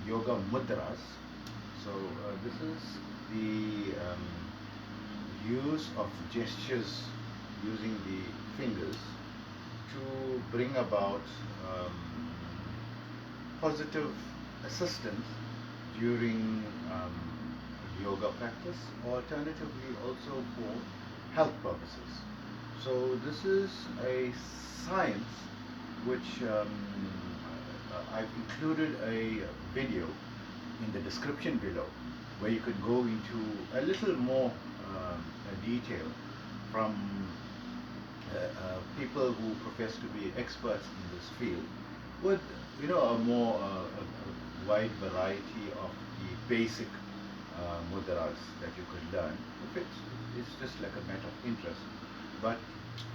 yoga mudras. So this is the use of gestures using the fingers to bring about um, positive assistance during yoga practice, alternatively also for health purposes. So this is a science which I've included a video in the description below where you could go into a little more detail from people who profess to be experts in this field with a more a wide variety of the basic mudras that you could learn if it's just like a matter of interest. But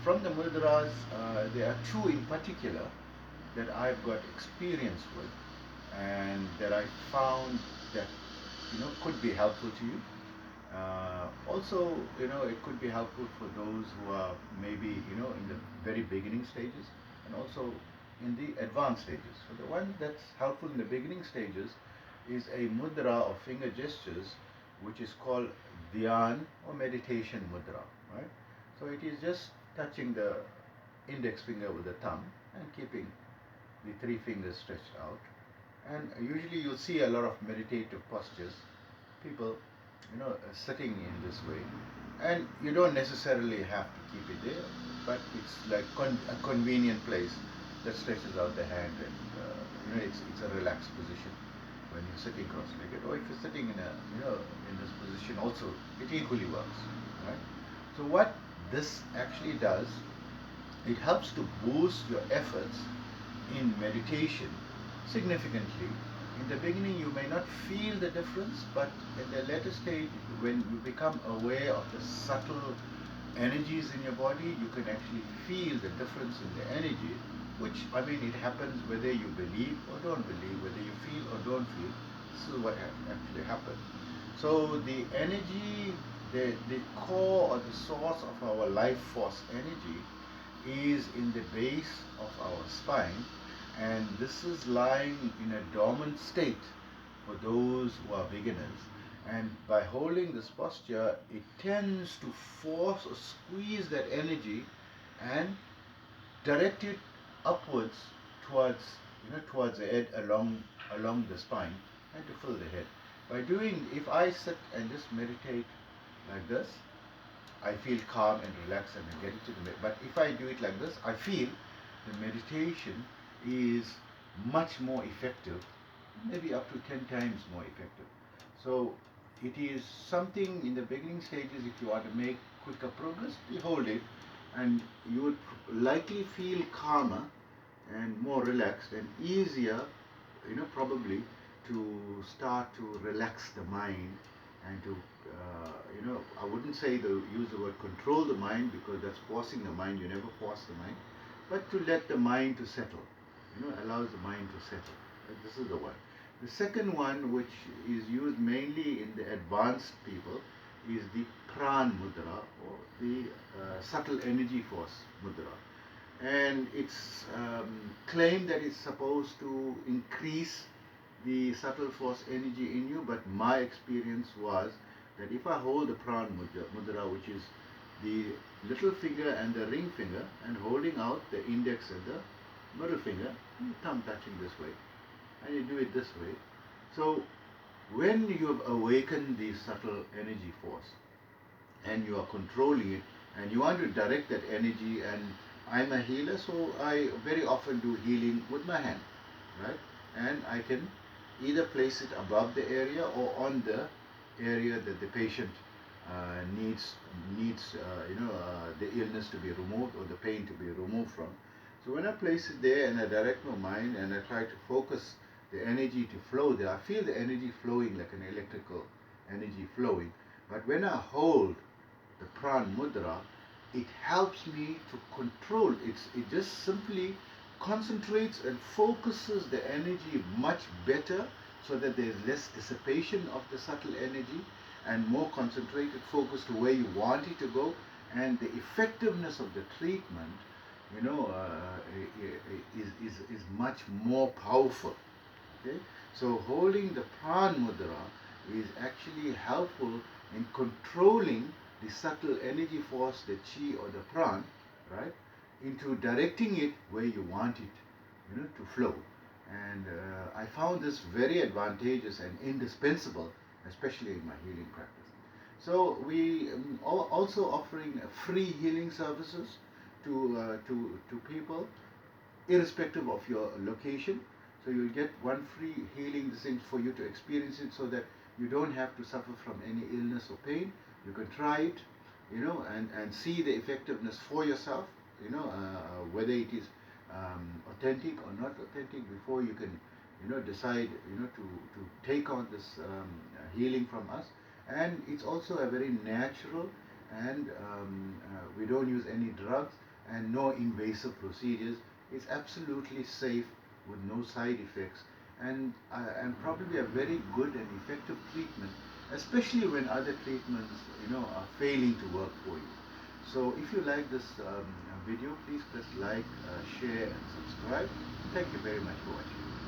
from the mudras, there are two in particular that I've got experience with and that I found that could be helpful to you. Also, it could be helpful for those who are maybe, in the very beginning stages and also in the advanced stages. So the one that's helpful in the beginning stages is a mudra or finger gestures, which is called dhyan or meditation mudra, right? So it is just touching the index finger with the thumb and keeping the three fingers stretched out. And usually you'll see a lot of meditative postures, people sitting in this way, and you don't necessarily have to keep it there, but it's like a convenient place that stretches out the hand, and it's a relaxed position when you're sitting cross-legged, or if you're sitting in a in this position also, it equally works, right? So what this actually does, it helps to boost your efforts in meditation significantly. In the beginning, you may not feel the difference, but at the later stage, when you become aware of the subtle energies in your body, you can actually feel the difference in the energy, which, I mean, it happens whether you believe or don't believe, whether you feel or don't feel. This is what actually happens. So the energy, the core or the source of our life force energy is in the base of our spine, and this is lying in a dormant state for those who are beginners. And by holding this posture, it tends to force or squeeze that energy and direct it upwards towards towards the head, along the spine, and to fill the head. By doing, if I sit and just meditate like this, I feel calm and relaxed and I get into the but if I do it like this, I feel the meditation is much more effective, maybe up to 10 times more effective. So it is something in the beginning stages. If you want to make quicker progress, you hold it, and you would likely feel calmer and more relaxed and easier, probably to start to relax the mind and to, I wouldn't say use the word control the mind, because that's forcing the mind. You never force the mind, but to let the mind to settle, allows the mind to settle. This is the one. The second one, which is used mainly in the advanced people, is the pran mudra, or the subtle energy force mudra. And it's claimed that it's supposed to increase the subtle force energy in you, but my experience was that if I hold the pran mudra, which is the little finger and the ring finger, and holding out the index and the middle finger, thumb touching this way, and you do it this way. So when you have awakened the subtle energy force and you are controlling it, and you want to direct that energy, and I'm a healer, so I very often do healing with my hand, right? And I can either place it above the area or on the area that the patient needs the illness to be removed or the pain to be removed from. So when I place it there and I direct my mind and I try to focus the energy to flow there, I feel the energy flowing like an electrical energy flowing. But when I hold the pran mudra, it helps me to control. It just simply concentrates and focuses the energy much better, so that there's less dissipation of the subtle energy and more concentrated focus to where you want it to go, and the effectiveness of the treatment, is much more powerful. Okay, so holding the pran mudra is actually helpful in controlling the subtle energy force, the chi or the pran, right, into directing it where you want it, to flow. And I found this very advantageous and indispensable, especially in my healing practice. So we also offering free healing services to people, irrespective of your location. So you'll get one free healing thing for you to experience it, so that you don't have to suffer from any illness or pain. You can try it, and see the effectiveness for yourself, whether it is authentic or not authentic, before you can, decide, to take on this healing from us. And it's also a very natural, and we don't use any drugs and no invasive procedures. It's absolutely safe with no side effects, and probably a very good and effective treatment, especially when other treatments, are failing to work for you. So if you like this video, please press like, share and subscribe. Thank you very much for watching.